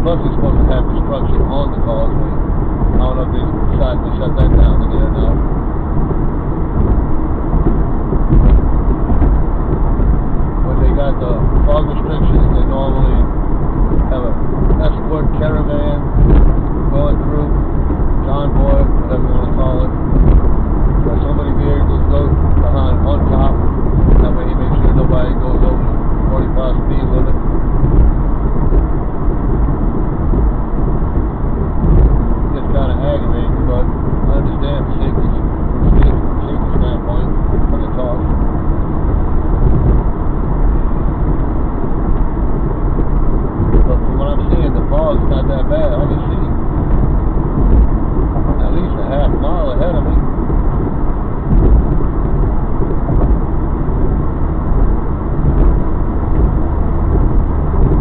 plus they're supposed to have construction on the causeway. I don't know if they decided to shut that down today or not. When they got the fog restrictions, they normally have an escort caravan going through, convoy, whatever you want to call it, where so many vehicles go behind on top. That way he makes sure nobody goes over the 45 speed limit. It's kind of aggravating, but I understand the safety standpoint of the cost. But from what I'm seeing, the fog's not that bad. I can see at least a half mile ahead of me.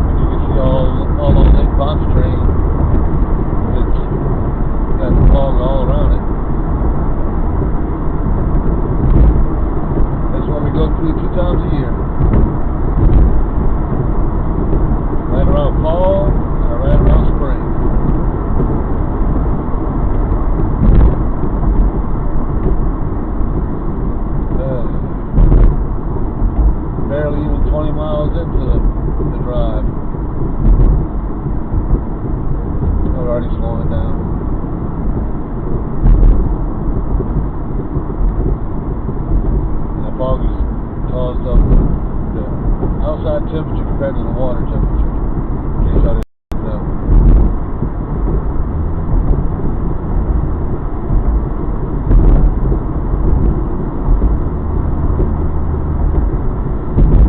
And you can see all the Lake Pontchartrain. It's got the fog all around it. That's what we go through 2 times a year. Right around fall and right around spring. Barely even 20 miles into the drive. We're already slowing down. And the fog has caused up the outside temperature compared to the water temperature. In case I didn't know.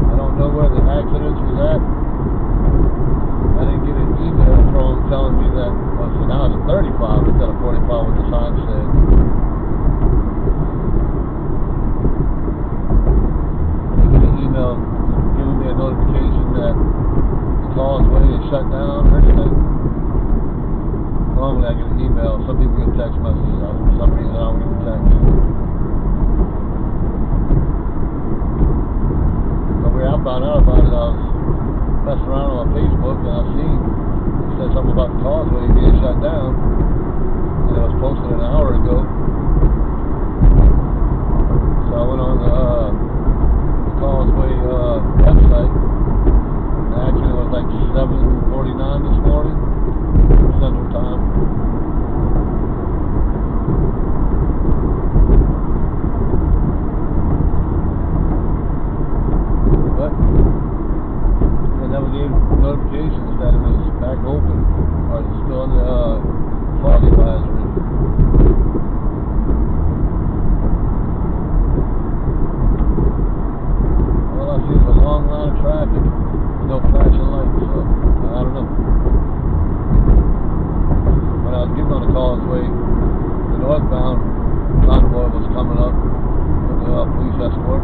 I don't know where the accidents was at. I didn't get an email from them telling me that, well, so now it's 35 instead of 45 what the sign said. I get an email giving me a notification that the causeway is shut down or anything. Normally I get an email. Some people get text messages. For some reason I don't get a text. But where I found out about it, I was messing around on Facebook and I seen it said something about the causeway being shut down. And it was posted an hour ago. So I went on the causeway website. And actually it was like 7:49 this morning, Central Time. But they never gave notifications that it was back open or it's still in the fog advisory. All I see is a long line of traffic, no flashing lights, so I don't know. When I was getting on the causeway, the northbound convoy was coming up with the police escort.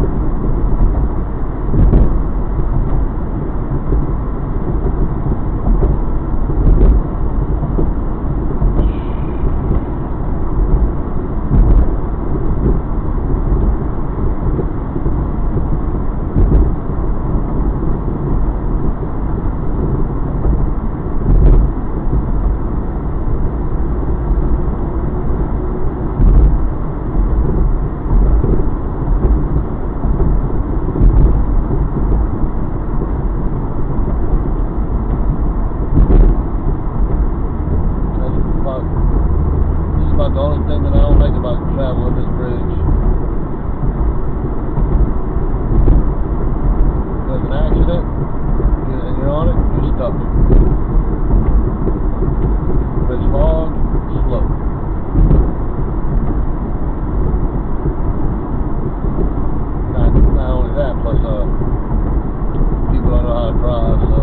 The only thing that I don't like about traveling this bridge. There's an accident and you're on it, you're stuck. If it's fog, slow. Not only that, plus people don't know how to drive, so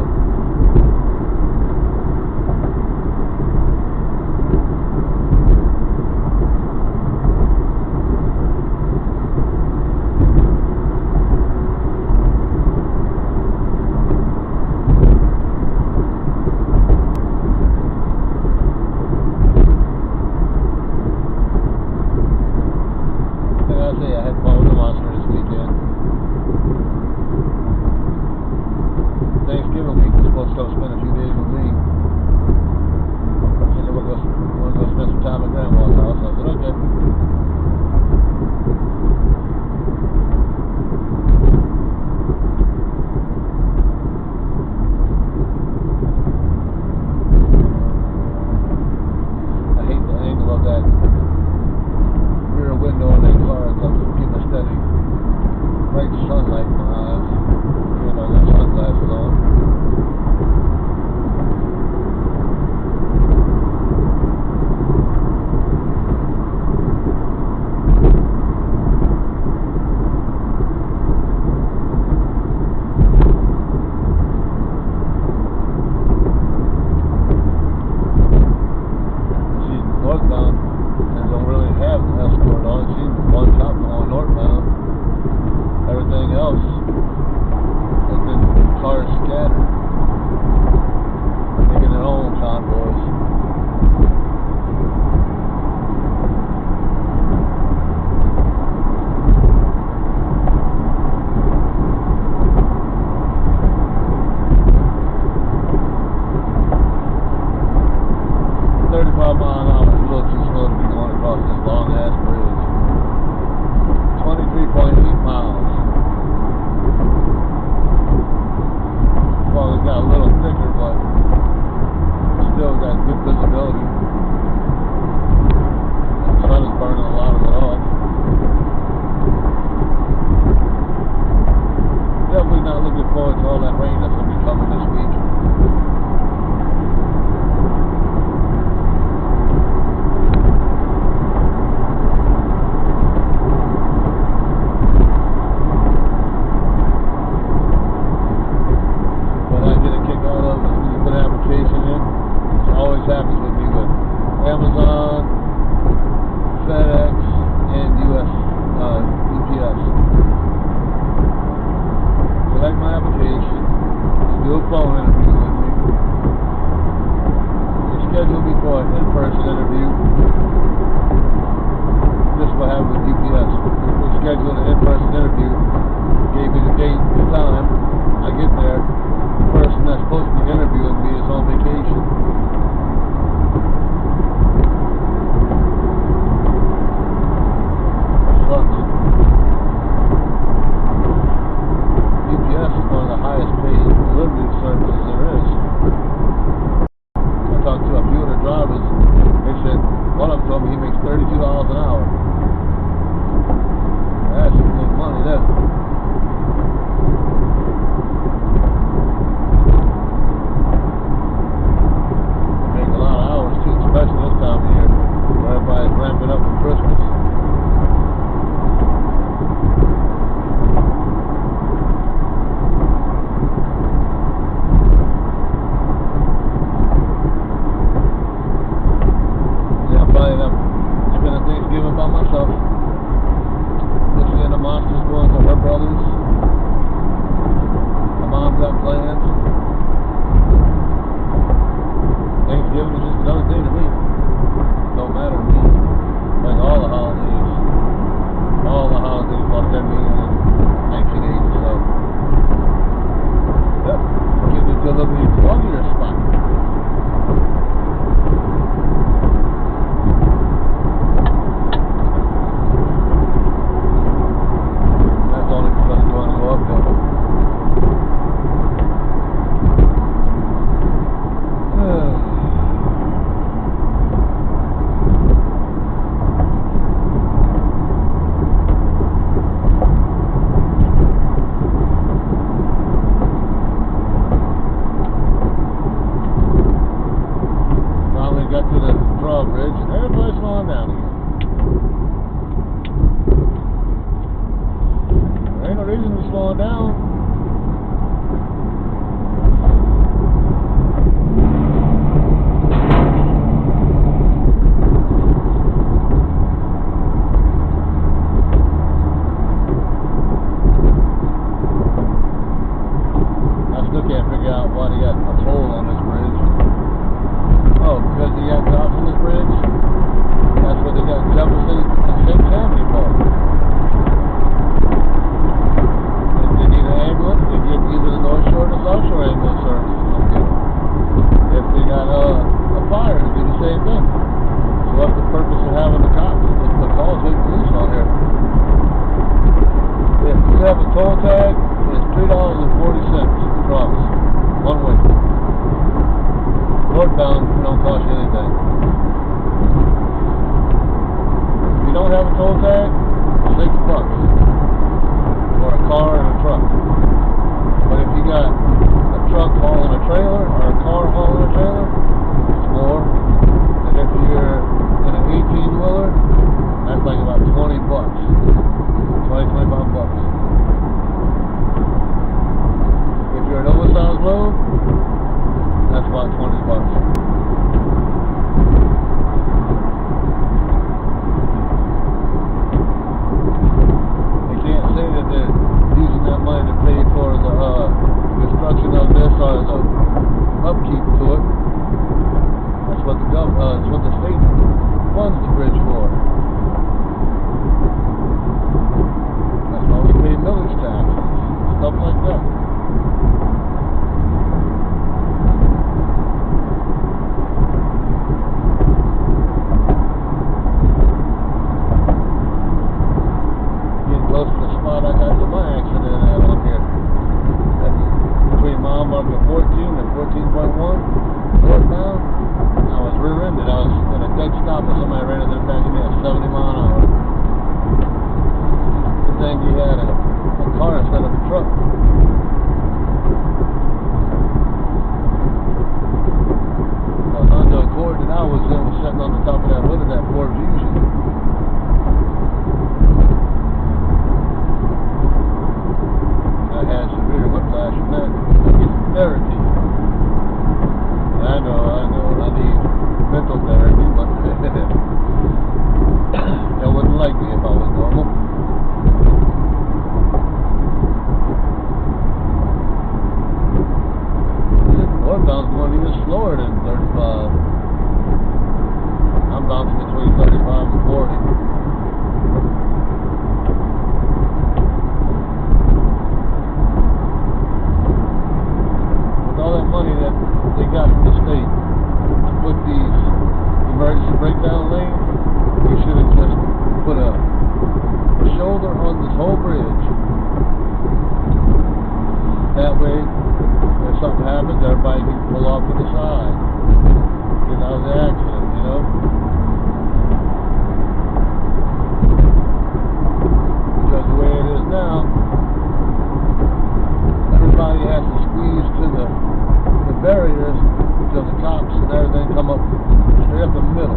this happens with me with Amazon, FedEx, and UPS. Select my application, you do a phone interview with me, you schedule me for an in-person interview. This is what happened with UPS. We scheduled an in-person interview, gave me the date and time. I get there, the person that's supposed to be interviewing me is on vacation. Sucks. UPS is one of the highest paid delivery services there is. I talked to a few of the drivers. They said, one of them told me he makes $32 an hour. That's some good money there. Make a lot of hours too, especially this time of year where everybody's ramping up for Christmas. Yeah, I'm probably spending Thanksgiving by myself. The monster's going to her brothers. My mom got plans. Thanksgiving is just another day to me. Don't matter to me. Like all the holidays lost their meaning in 1980. So, yep, get the delivery from your spot. Got to the drawbridge and everybody's slowing down again. There ain't no reason to be slowing down. I still can't figure out why they got a toll on this bridge. Oh, because they got docks in this bridge? That's what they got Jefferson and St. Tammany for. If they need an ambulance, they get either the North Shore or the South Shore ambulance service. Okay. If they got a fire, they do the same thing. So what's the purpose of having the cops, the causeway police on here? If you have a toll tag, it's $3.40 across, one way. Northbound don't cost you anything. If you don't have a toll tag, $6 for a car and a truck. But if you got a truck hauling a trailer or a car hauling a trailer, it's more. And if you're in an 18-wheeler, that's like about $20. 25 bucks. If you're an oversized load, that's about $20. They can't say that they're using that money to pay for the construction of this or the upkeep to it. That's what the state funds the bridge for. That's why we pay millage taxes, stuff like that. Close to the spot I got to my accident at on here. That's between mile marker 14 and 14.1 northbound. I was rear-ended. I was in a dead stop and somebody ran into the back of me at 70 miles an hour. Good thing he had a car instead of a truck. The Honda Accord that I was in was sitting on the top of that hood of that Ford Fusion. I had severe whiplash from that. I get therapy. I know. I need 35. I'm bouncing between 35 and 40. With all that money that they got from the state to put these emergency breakdown lanes, we should have just put a shoulder on this whole bridge. That way, if something happens, everybody can pull off to the side, get out of the accident, you know? Because the way it is now, everybody has to squeeze to the barriers until the cops and everything come up straight up the middle.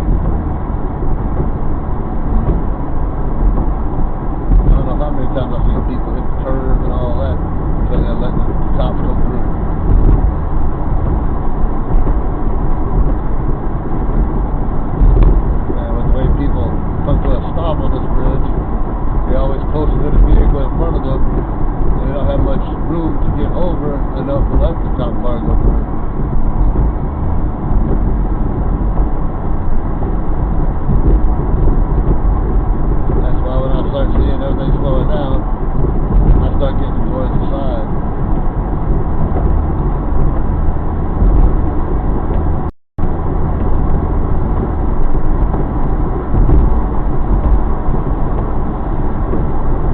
I don't know how many times I've seen people hit the curb and all that until they're letting the cops go through. And with the way people come to a stop on this bridge, they're always closer to the vehicle in front of them. They don't have much room to get over enough to let the cop car go through. That's why when I start seeing everything slowing down, I start getting towards the side.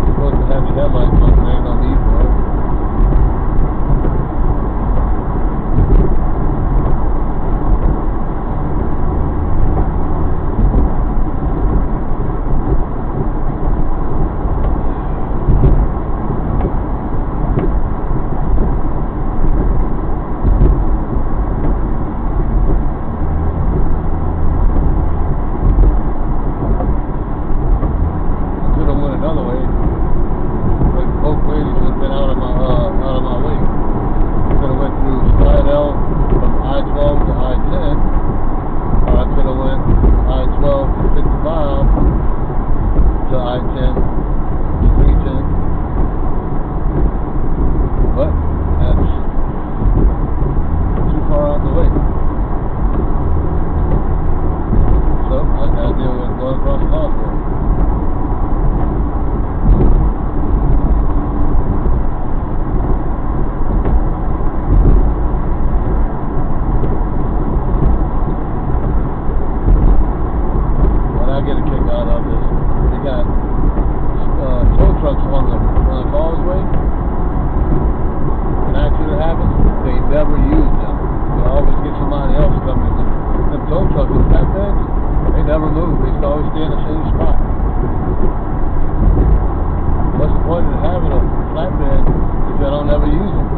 You're supposed to have your headlights on, there ain't no need for it. Another way, like both ways would have been out of my way. Could have went through Slidell from I-12 to I-10, or I could have went I-12 to 55 to I-10 to 310. But that's too far out the way. So I gotta deal with going across the causeway. Get a kick out of this. They got tow trucks on the causeway. An accident happens, they never use them. They always get somebody else coming. Them tow trucks with flatbeds, they never move. They always stay in the same spot. What's the point of having a flatbed if you don't ever use them?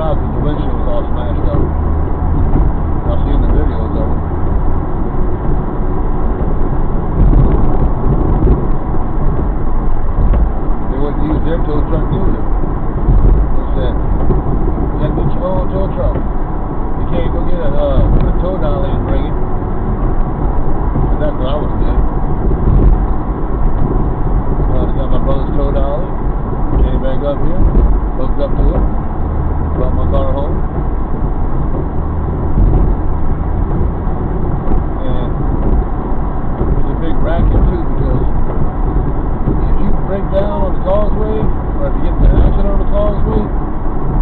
The windshield was all smashed up. I've seen the videos of it. They wouldn't use their tow truck either. They said, you gotta get your own tow truck. You can't go get a tow dolly and bring it. That's what I would have did. I got my brother's tow dolly, came back up here, hooked up to it. Brought my car home, and it's a big racket too, because if you break down on the causeway, or if you get in an accident on the causeway,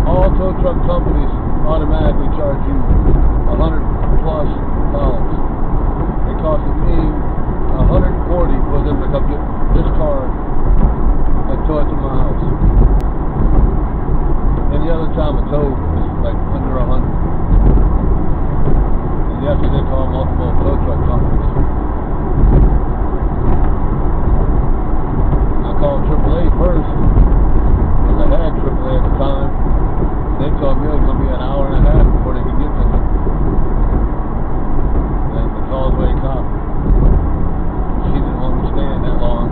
all tow truck companies automatically charge you $100+. It costed me $140 for them to come get this car and tow it to my house. Any other time a tow is like under 100. And you have to then call multiple tow truck companies. I called AAA first, because I had AAA at the time. They told me it was going to be an hour and a half before they could get to me. And the causeway cop, she didn't want me staying that long.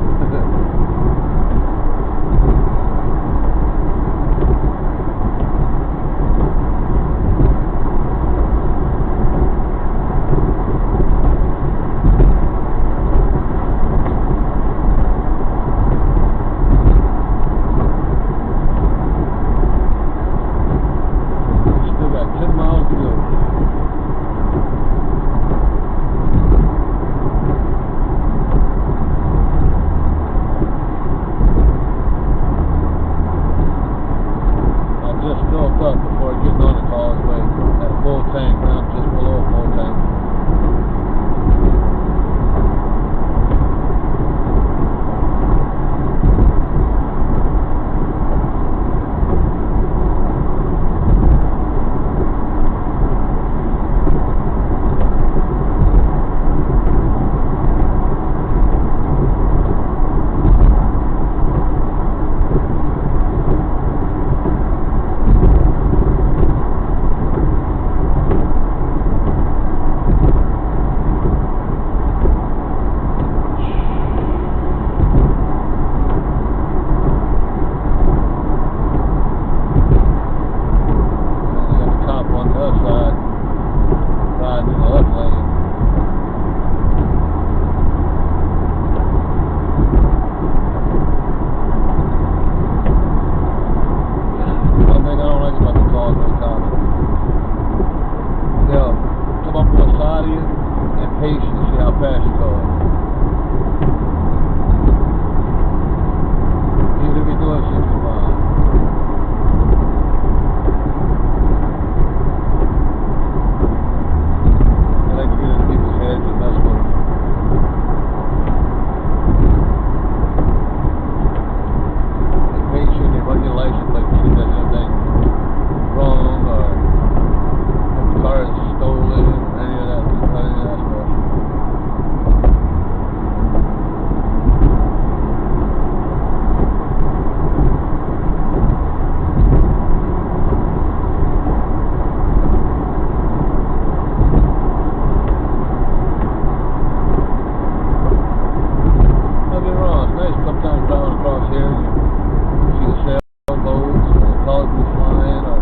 boats, colorful flying, or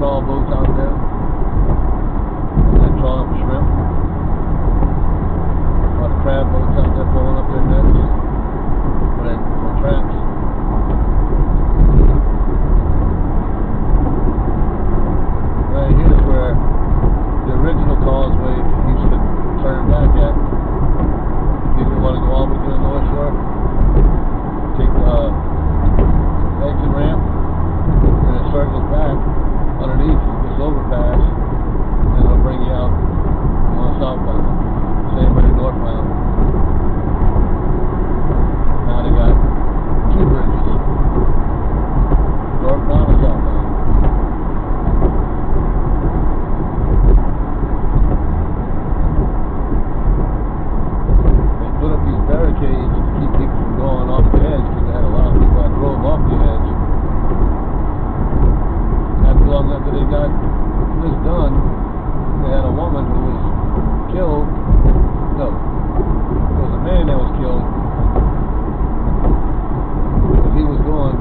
trawl boats out there. And trawling for shrimp. A lot of crab boats out there pulling up their nets for traps. Right here's where the original causeway used to turn back at. If you didn't want to go all the way to the North Shore, take the exit ramp, and it circles back underneath this overpass, and it'll bring you out on southbound. Same way northbound. Now they got two bridges, northbound and southbound. They put up these barricades to keep people from going off the edge, because they had a lot of people that drove off the edge. After long after they got this done, they had a woman who was killed. No, it was a man that was killed. But he was going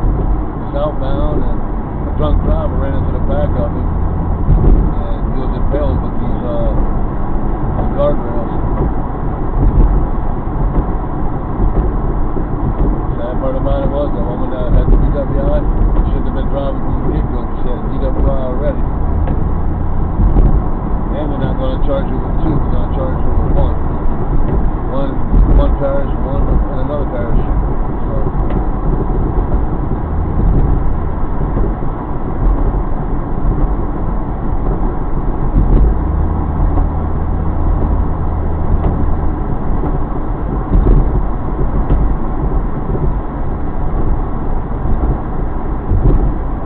southbound, and a drunk driver ran into the back of him, and he was impaled with these guardrails. Sad part about it was that woman that had the DWI shouldn't have been driving from the get-go, because she had a DWI already. And they're not going to charge you with two, they're going to charge you with one. One parish, one and another parish. So,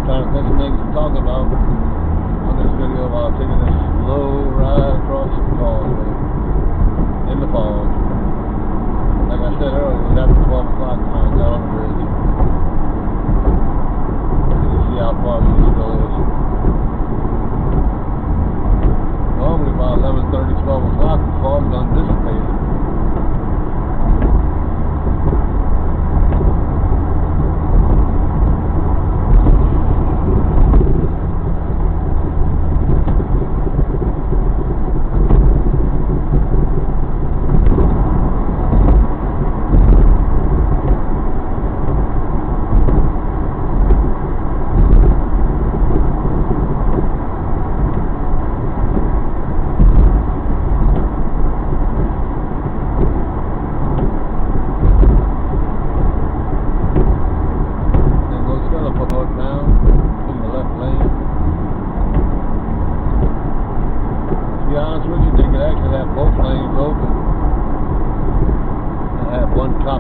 trying to think of things to talk about on this video while taking this slow ride across the causeway in the fog. Like I said earlier, it was after 12 o'clock when I got on the bridge. You can see how foggy it still is. Normally by 11:30, 12 o'clock, the fog done dissipated.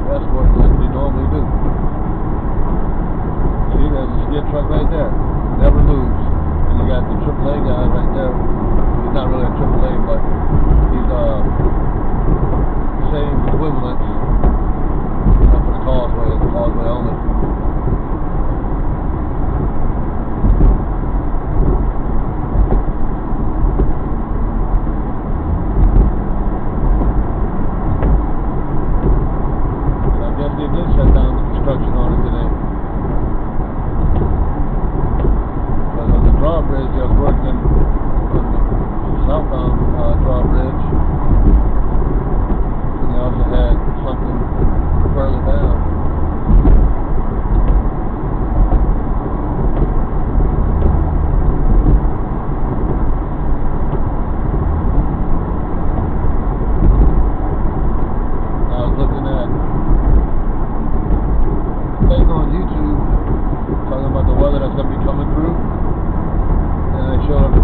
Escort like they normally do. See, there's a skid truck right there. Never moves. And you got the AAA guy right there. He's not really a AAA, but he's same equivalent for the causeway only. Showed up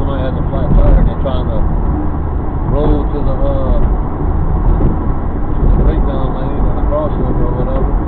somebody has a flat tire and they're trying to roll to the breakdown lane or the crossover or whatever.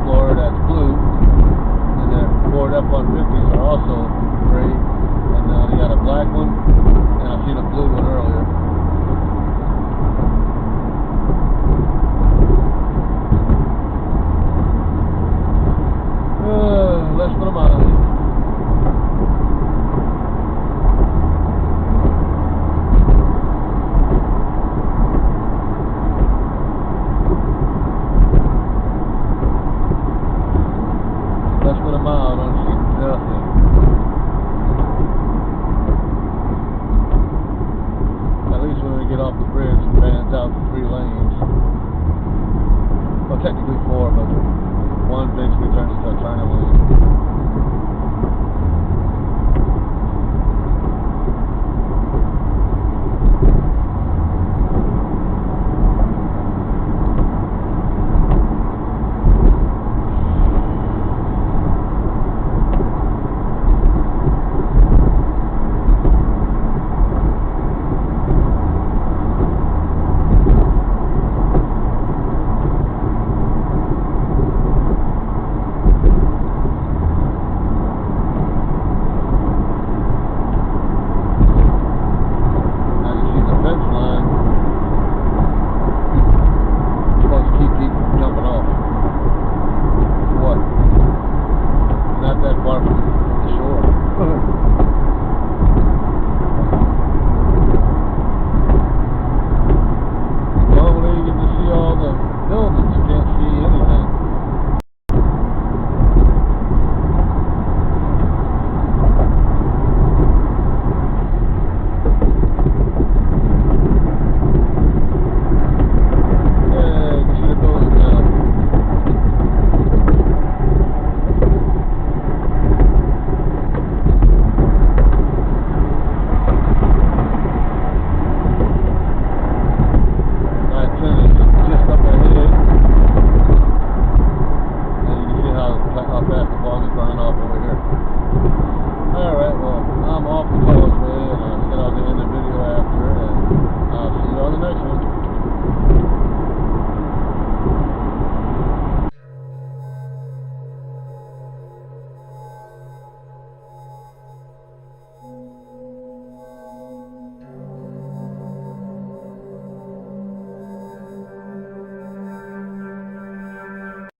Explorer that's blue, and the Ford F-150s are also gray, and they got a black one, and I've seen a blue one earlier. Less than a mile. Less than a mile, I don't see nothing. At least when we get off the bridge, it bans out to 3 lanes. Well, technically 4, but one basically turns into a turning lane.